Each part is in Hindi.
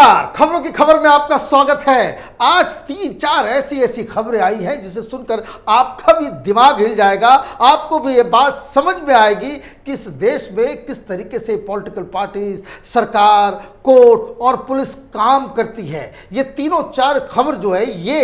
नमस्कार, खबरों की खबर में आपका स्वागत है। आज 3-4 ऐसी खबरें आई हैं जिसे सुनकर आपका भी दिमाग हिल जाएगा। आपको भी ये बात समझ में आएगी कि इस देश में किस तरीके से पॉलिटिकल पार्टीज, सरकार, कोर्ट और पुलिस काम करती है। ये तीनों चार खबर जो है ये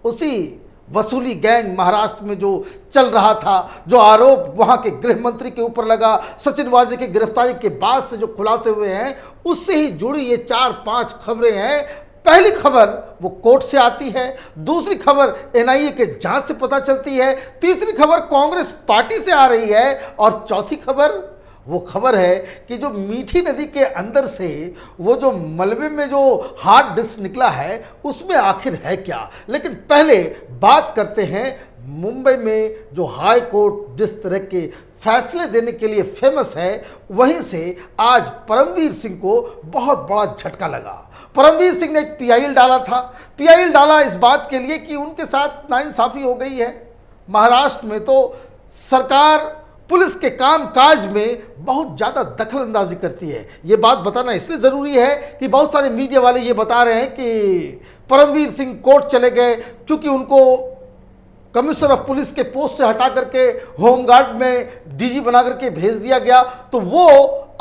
उसी वसूली गैंग महाराष्ट्र में जो चल रहा था, जो आरोप वहां के गृह मंत्री के ऊपर लगा, सचिन वाजे की गिरफ्तारी के बाद से जो खुलासे हुए हैं, उससे ही जुड़ी ये 4-5 खबरें हैं। पहली खबर वो कोर्ट से आती है, दूसरी खबर एनआईए के जांच से पता चलती है, तीसरी खबर कांग्रेस पार्टी से आ रही है और चौथी खबर वो खबर है कि जो मीठी नदी के अंदर से वो जो मलबे में जो हार्ड डिस्क निकला है उसमें आखिर है क्या। लेकिन पहले बात करते हैं मुंबई में जो हाई कोर्ट जिस तरह के फैसले देने के लिए फेमस है, वहीं से आज परमवीर सिंह को बहुत बड़ा झटका लगा। परमवीर सिंह ने एक पीआईएल डाला था। पीआईएल डाला इस बात के लिए कि उनके साथ नाइंसाफ़ी हो गई है। महाराष्ट्र में तो सरकार पुलिस के काम काज में बहुत ज़्यादा दखल अंदाजी करती है। ये बात बताना इसलिए ज़रूरी है कि बहुत सारे मीडिया वाले ये बता रहे हैं कि परमवीर सिंह कोर्ट चले गए क्योंकि उनको कमिश्नर ऑफ पुलिस के पोस्ट से हटा करके होमगार्ड में डीजी बना करके भेज दिया गया, तो वो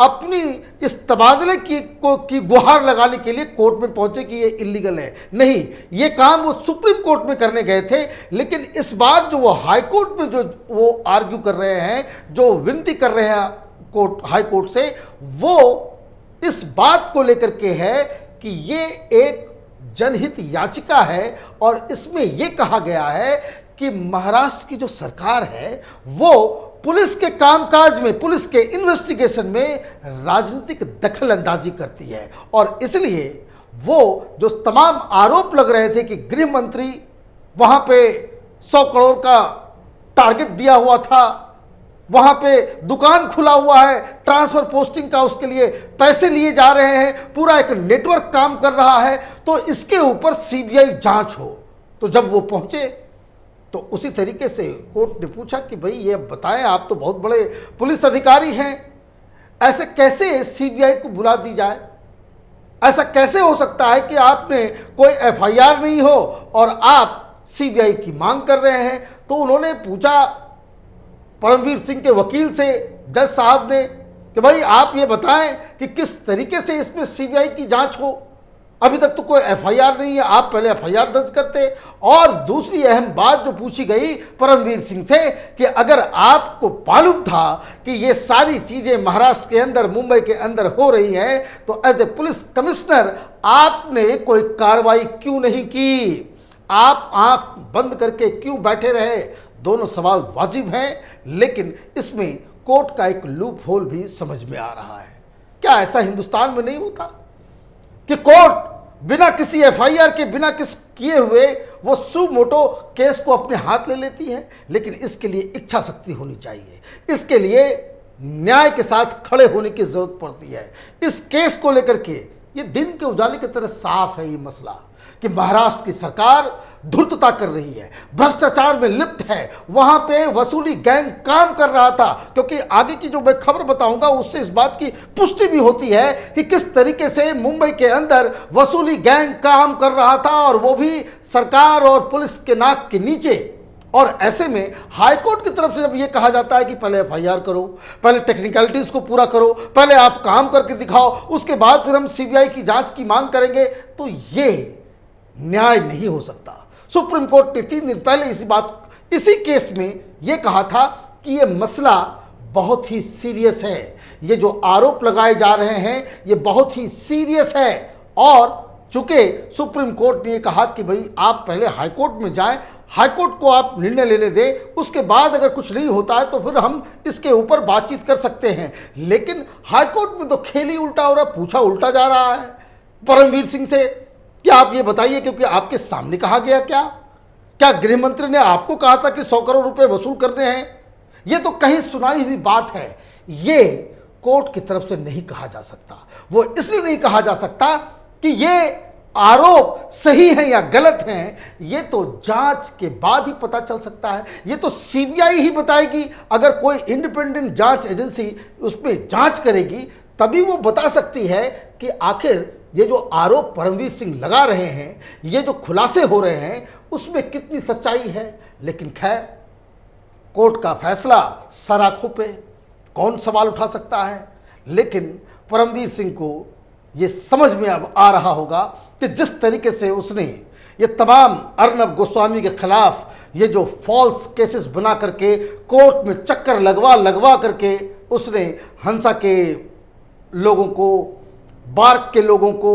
अपनी इस तबादले की गुहार लगाने के लिए कोर्ट में पहुंचे कि ये इलीगल है। नहीं, ये काम वो सुप्रीम कोर्ट में करने गए थे, लेकिन इस बार जो वो हाई कोर्ट में जो वो आर्ग्यू कर रहे हैं, जो विनती कर रहे हैं कोर्ट हाई कोर्ट से, वो इस बात को लेकर के है कि ये एक जनहित याचिका है और इसमें ये कहा गया है कि महाराष्ट्र की जो सरकार है वो पुलिस के कामकाज में, पुलिस के इन्वेस्टिगेशन में राजनीतिक दखल अंदाजी करती है। और इसलिए वो जो तमाम आरोप लग रहे थे कि गृह मंत्री वहां पे 100 करोड़ का टारगेट दिया हुआ था, वहां पे दुकान खुला हुआ है ट्रांसफर पोस्टिंग का, उसके लिए पैसे लिए जा रहे हैं, पूरा एक नेटवर्क काम कर रहा है, तो इसके ऊपर सीबीआई जांच हो। तो जब वो पहुंचे तो उसी तरीके से कोर्ट ने पूछा कि भाई ये बताएं, आप तो बहुत बड़े पुलिस अधिकारी हैं, ऐसे कैसे सीबीआई को बुला दी जाए? ऐसा कैसे हो सकता है कि आपने कोई एफआईआर नहीं हो और आप सीबीआई की मांग कर रहे हैं? तो उन्होंने पूछा परमवीर सिंह के वकील से, जज साहब ने, कि भाई आप ये बताएं कि किस तरीके से इसमें सीबीआई की जांच हो। अभी तक तो कोई एफआईआर नहीं है, आप पहले एफआईआर दर्ज करते। और दूसरी अहम बात जो पूछी गई परमवीर सिंह से कि अगर आपको मालूम था कि ये सारी चीज़ें महाराष्ट्र के अंदर, मुंबई के अंदर हो रही हैं, तो एज ए पुलिस कमिश्नर आपने कोई कार्रवाई क्यों नहीं की? आप आंख बंद करके क्यों बैठे रहे? दोनों सवाल वाजिब हैं, लेकिन इसमें कोर्ट का एक लूप होल भी समझ में आ रहा है। क्या ऐसा हिंदुस्तान में नहीं होता कि कोर्ट बिना किसी एफआईआर के, बिना किस किए हुए वो सु मोटो केस को अपने हाथ ले लेती है? लेकिन इसके लिए इच्छा शक्ति होनी चाहिए, इसके लिए न्याय के साथ खड़े होने की जरूरत पड़ती है। इस केस को लेकर के ये दिन के उजाले की तरह साफ है ये मसला कि महाराष्ट्र की सरकार धूर्तता कर रही है, भ्रष्टाचार में लिप्त है, वहां पे वसूली गैंग काम कर रहा था। क्योंकि आगे की जो मैं खबर बताऊंगा उससे इस बात की पुष्टि भी होती है कि किस तरीके से मुंबई के अंदर वसूली गैंग काम कर रहा था, और वो भी सरकार और पुलिस के नाक के नीचे। और ऐसे में हाईकोर्ट की तरफ से जब ये कहा जाता है कि पहले एफआईआर करो, पहले टेक्निकलिटीज को पूरा करो, पहले आप काम करके दिखाओ, उसके बाद फिर हम सीबीआई की जांच की मांग करेंगे, तो ये न्याय नहीं हो सकता। सुप्रीम कोर्ट ने 3 दिन पहले इसी केस में यह कहा था कि यह मसला बहुत ही सीरियस है, ये जो आरोप लगाए जा रहे हैं ये बहुत ही सीरियस है। और चूंकि सुप्रीम कोर्ट ने कहा कि भाई आप पहले हाईकोर्ट में जाएं, हाईकोर्ट को आप निर्णय लेने दें, उसके बाद अगर कुछ नहीं होता है तो फिर हम इसके ऊपर बातचीत कर सकते हैं। लेकिन हाईकोर्ट में तो खेल ही उल्टा हो रहा, पूछा उल्टा जा रहा है परमवीर सिंह से कि आप ये बताइए, क्योंकि आपके सामने कहा गया क्या गृह मंत्री ने आपको कहा था कि 100 करोड़ रुपए वसूल करने हैं? ये तो कहीं सुनाई हुई बात है, ये कोर्ट की तरफ से नहीं कहा जा सकता। वो इसलिए नहीं कहा जा सकता कि ये आरोप सही है या गलत हैं, ये तो जांच के बाद ही पता चल सकता है। ये तो सीबीआई ही बताएगी। अगर कोई इंडिपेंडेंट जांच एजेंसी उसमें जांच करेगी तभी वो बता सकती है कि आखिर ये जो आरोप परमवीर सिंह लगा रहे हैं, ये जो खुलासे हो रहे हैं, उसमें कितनी सच्चाई है। लेकिन खैर, कोर्ट का फैसला सर आंखों पे, कौन सवाल उठा सकता है। लेकिन परमवीर सिंह को ये समझ में अब आ रहा होगा कि जिस तरीके से उसने ये तमाम अर्नब गोस्वामी के खिलाफ ये जो फॉल्स केसेस बना करके कोर्ट में चक्कर लगवा करके उसने हंसा के लोगों को, बार्क के लोगों को,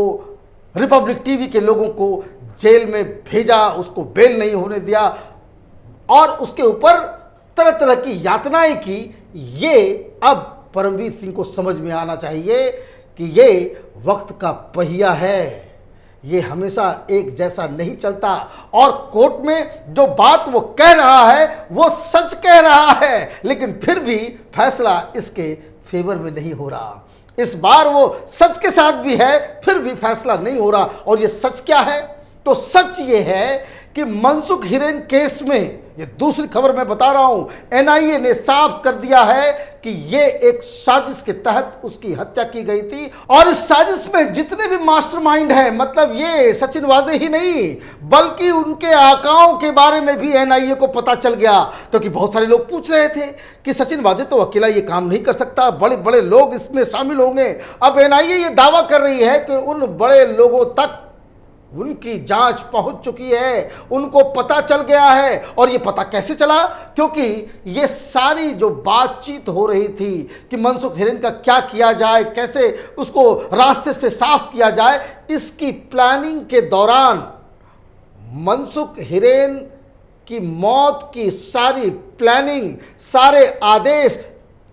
रिपब्लिक टीवी के लोगों को जेल में भेजा, उसको बेल नहीं होने दिया और उसके ऊपर तरह तरह की यातनाएं की। ये अब परमवीर सिंह को समझ में आना चाहिए कि ये वक्त का पहिया है, ये हमेशा एक जैसा नहीं चलता और कोर्ट में जो बात वो कह रहा है वो सच कह रहा है, लेकिन फिर भी फैसला इसके फेवर में नहीं हो रहा। इस बार वो सच के साथ भी है, फिर भी फैसला नहीं हो रहा। और ये सच क्या है? तो सच ये है कि मनसुख हिरेन केस में, ये दूसरी खबर मैं बता रहा हूं, एनआईए ने साफ कर दिया है कि ये एक साजिश के तहत उसकी हत्या की गई थी। और इस साजिश में जितने भी मास्टरमाइंड हैं, मतलब ये सचिन वाजे ही नहीं बल्कि उनके आकाओं के बारे में भी एनआईए को पता चल गया। क्योंकि बहुत सारे लोग पूछ रहे थे कि सचिन वाजे तो अकेला ये काम नहीं कर सकता, बड़े बड़े लोग इसमें शामिल होंगे। अब एनआईए ये दावा कर रही है कि उन बड़े लोगों तक उनकी जांच पहुंच चुकी है, उनको पता चल गया है। और ये पता कैसे चला? क्योंकि ये सारी जो बातचीत हो रही थी कि मनसुख हिरेन का क्या किया जाए, कैसे उसको रास्ते से साफ किया जाए, इसकी प्लानिंग के दौरान मनसुख हिरेन की मौत की सारी प्लानिंग, सारे आदेश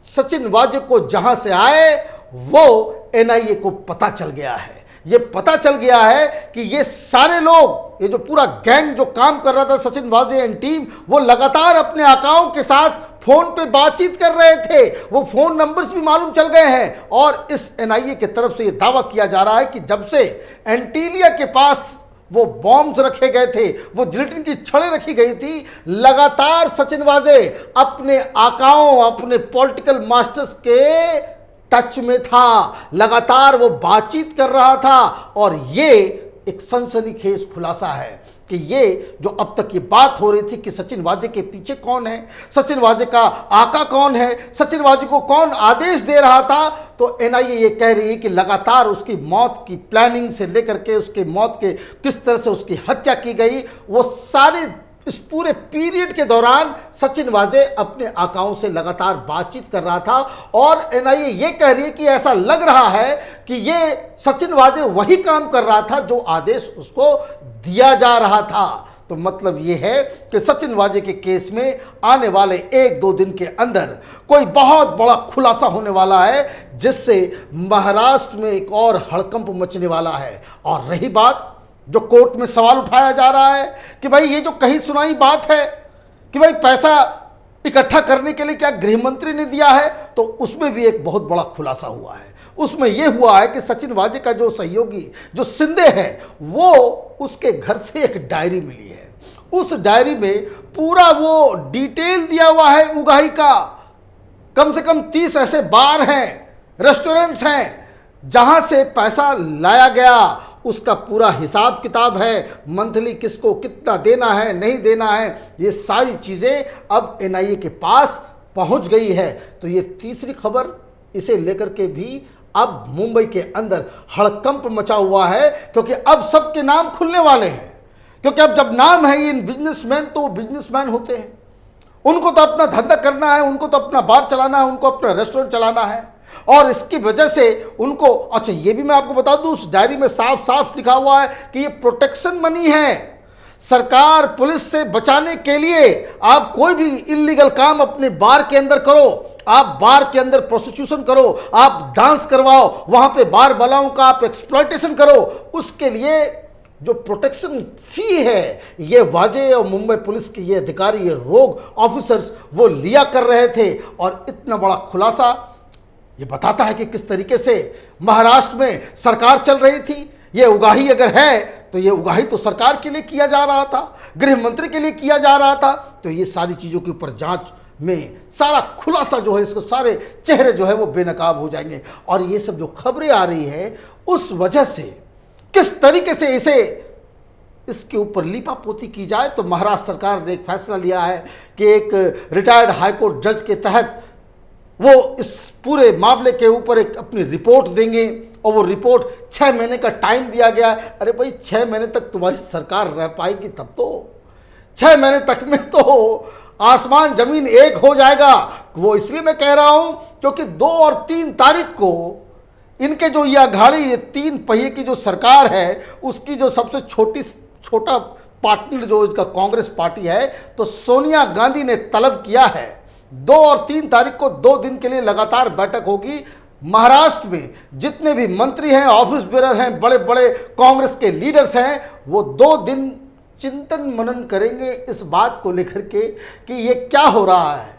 सचिन वाजे को जहां से आए वो एनआईए को पता चल गया है। ये पता चल गया है कि ये सारे लोग, ये जो पूरा गैंग जो काम कर रहा था सचिन वाजे एंड टीम, वो लगातार अपने आकाओं के साथ फोन पे बातचीत कर रहे थे। वो फोन नंबर्स भी मालूम चल गए हैं। और इस एनआईए की तरफ से ये दावा किया जा रहा है कि जब से एंटीलिया के पास वो बॉम्ब्स रखे गए थे, वो जिलेटिन की छड़ें रखी गई थी, लगातार सचिन वाजे अपने आकाओं, अपने पॉलिटिकल मास्टर्स के टच में था, लगातार वो बातचीत कर रहा था। और ये एक सनसनीखेज खुलासा है कि ये जो अब तक ये बात हो रही थी कि सचिन वाजे के पीछे कौन है, सचिन वाजे का आका कौन है, सचिन वाजे को कौन आदेश दे रहा था, तो एनआईए ये कह रही है कि लगातार उसकी मौत की प्लानिंग से लेकर के उसकी मौत के किस तरह से उसकी हत्या की गई, वो सारे इस पूरे पीरियड के दौरान सचिन वाजे अपने आकाओं से लगातार बातचीत कर रहा था। और एनआईए ये कह रही है कि ऐसा लग रहा है कि ये सचिन वाजे वही काम कर रहा था जो आदेश उसको दिया जा रहा था। तो मतलब ये है कि सचिन वाजे के केस में आने वाले 1-2 दिन के अंदर कोई बहुत बड़ा खुलासा होने वाला है, जिससे महाराष्ट्र में एक और हड़कंप मचने वाला है। और रही बात जो कोर्ट में सवाल उठाया जा रहा है कि भाई ये जो कहीं सुनाई बात है कि भाई पैसा इकट्ठा करने के लिए क्या गृह मंत्री ने दिया है, तो उसमें भी एक बहुत बड़ा खुलासा हुआ है। उसमें यह हुआ है कि सचिन वाजे का जो सहयोगी जो शिंदे है, वो उसके घर से एक डायरी मिली है। उस डायरी में पूरा वो डिटेल दिया हुआ है उगाही का। कम से कम 30 ऐसे बार हैं, रेस्टोरेंट्स हैं जहां से पैसा लाया गया, उसका पूरा हिसाब किताब है, मंथली किसको कितना देना है, नहीं देना है, ये सारी चीज़ें अब एनआईए के पास पहुंच गई है। तो ये तीसरी खबर, इसे लेकर के भी अब मुंबई के अंदर हड़कंप मचा हुआ है, क्योंकि अब सबके नाम खुलने वाले हैं। क्योंकि अब जब नाम है इन बिजनेसमैन, तो वो बिजनेसमैन होते हैं, उनको तो अपना धंधा करना है, उनको तो अपना बार चलाना है, उनको अपना रेस्टोरेंट चलाना है। और इसकी वजह से उनको, अच्छा ये भी मैं आपको बता दूं, उस डायरी में साफ साफ लिखा हुआ है कि ये प्रोटेक्शन मनी है। सरकार पुलिस से बचाने के लिए आप कोई भी इल्लीगल काम अपने बार के अंदर करो, आप बार के अंदर प्रोस्टिट्यूशन करो, आप डांस करवाओ, वहां पे बार वालाओं का आप एक्सप्लॉयटेशन करो, उसके लिए जो प्रोटेक्शन फी है, ये वाजे और मुंबई पुलिस के ये अधिकारी, ये रोग ऑफिसर्स वो लिया कर रहे थे। और इतना बड़ा खुलासा ये बताता है कि किस तरीके से महाराष्ट्र में सरकार चल रही थी। ये उगाही अगर है तो ये उगाही तो सरकार के लिए किया जा रहा था, गृह मंत्री के लिए किया जा रहा था। तो ये सारी चीज़ों के ऊपर जांच में सारा खुलासा जो है, इसको सारे चेहरे जो है वो बेनकाब हो जाएंगे। और ये सब जो खबरें आ रही है उस वजह से किस तरीके से इसके ऊपर लीपापोती की जाए, तो महाराष्ट्र सरकार ने एक फैसला लिया है कि एक रिटायर्ड हाईकोर्ट जज के तहत वो इस पूरे मामले के ऊपर एक अपनी रिपोर्ट देंगे और वो रिपोर्ट 6 महीने का टाइम दिया गया है। अरे भाई 6 महीने तक तुम्हारी सरकार रह पाएगी तब तो, 6 महीने तक में तो आसमान जमीन एक हो जाएगा। वो इसलिए मैं कह रहा हूं क्योंकि 2 और 3 तारीख को इनके जो ये अघाड़ी, ये 3 पहिए की जो सरकार है उसकी जो सबसे छोटा पार्टनर जो इसका कांग्रेस पार्टी है, तो सोनिया गांधी ने तलब किया है 2 और 3 तारीख को 2 दिन के लिए लगातार बैठक होगी। महाराष्ट्र में जितने भी मंत्री हैं, ऑफिस बेरर हैं, बड़े बड़े कांग्रेस के लीडर्स हैं, वो 2 दिन चिंतन मनन करेंगे इस बात को लेकर के कि ये क्या हो रहा है।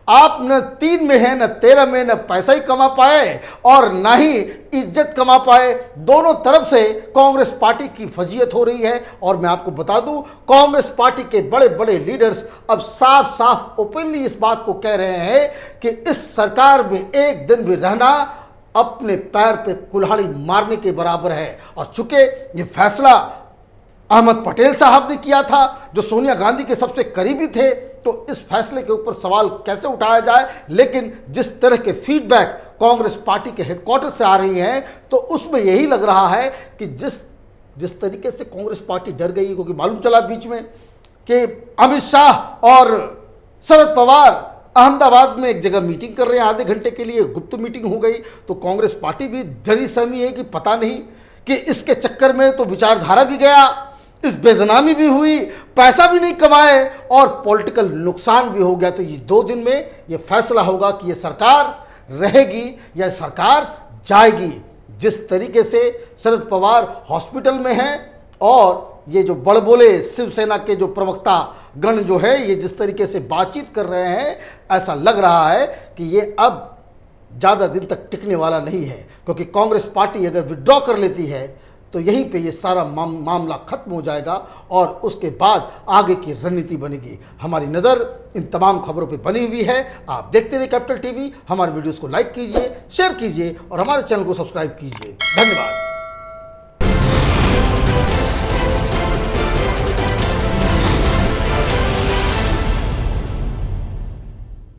आप न 3 में हैं न 13 में, न पैसा ही कमा पाए और ना ही इज्जत कमा पाए। दोनों तरफ से कांग्रेस पार्टी की फजीयत हो रही है। और मैं आपको बता दूं, कांग्रेस पार्टी के बड़े बड़े लीडर्स अब साफ साफ ओपनली इस बात को कह रहे हैं कि इस सरकार में एक दिन भी रहना अपने पैर पे कुल्हाड़ी मारने के बराबर है। और चूंकि ये फैसला अहमद पटेल साहब ने किया था जो सोनिया गांधी के सबसे करीबी थे, तो इस फैसले के ऊपर सवाल कैसे उठाया जाए। लेकिन जिस तरह के फीडबैक कांग्रेस पार्टी के हेडक्वार्टर से आ रही हैं, तो उसमें यही लग रहा है कि जिस तरीके से कांग्रेस पार्टी डर गई, क्योंकि मालूम चला बीच में कि अमित शाह और शरद पवार अहमदाबाद में एक जगह मीटिंग कर रहे हैं, आधे घंटे के लिए गुप्त मीटिंग हो गई। तो कांग्रेस पार्टी भी डरी सहमी है कि पता नहीं कि इसके चक्कर में तो विचारधारा भी गया, इस बेदनामी भी हुई, पैसा भी नहीं कमाए और पॉलिटिकल नुकसान भी हो गया। तो ये 2 दिन में ये फैसला होगा कि ये सरकार रहेगी या सरकार जाएगी। जिस तरीके से शरद पवार हॉस्पिटल में हैं और ये जो बड़बोले शिवसेना के जो प्रवक्ता गण जो है ये जिस तरीके से बातचीत कर रहे हैं, ऐसा लग रहा है कि ये अब ज़्यादा दिन तक टिकने वाला नहीं है। क्योंकि कांग्रेस पार्टी अगर विड्रॉ कर लेती है तो यहीं पे ये सारा मामला खत्म हो जाएगा और उसके बाद आगे की रणनीति बनेगी। हमारी नज़र इन तमाम खबरों पे बनी हुई है। आप देखते रहिए कैपिटल टीवी। हमारे वीडियोस को लाइक कीजिए, शेयर कीजिए और हमारे चैनल को सब्सक्राइब कीजिए। धन्यवाद।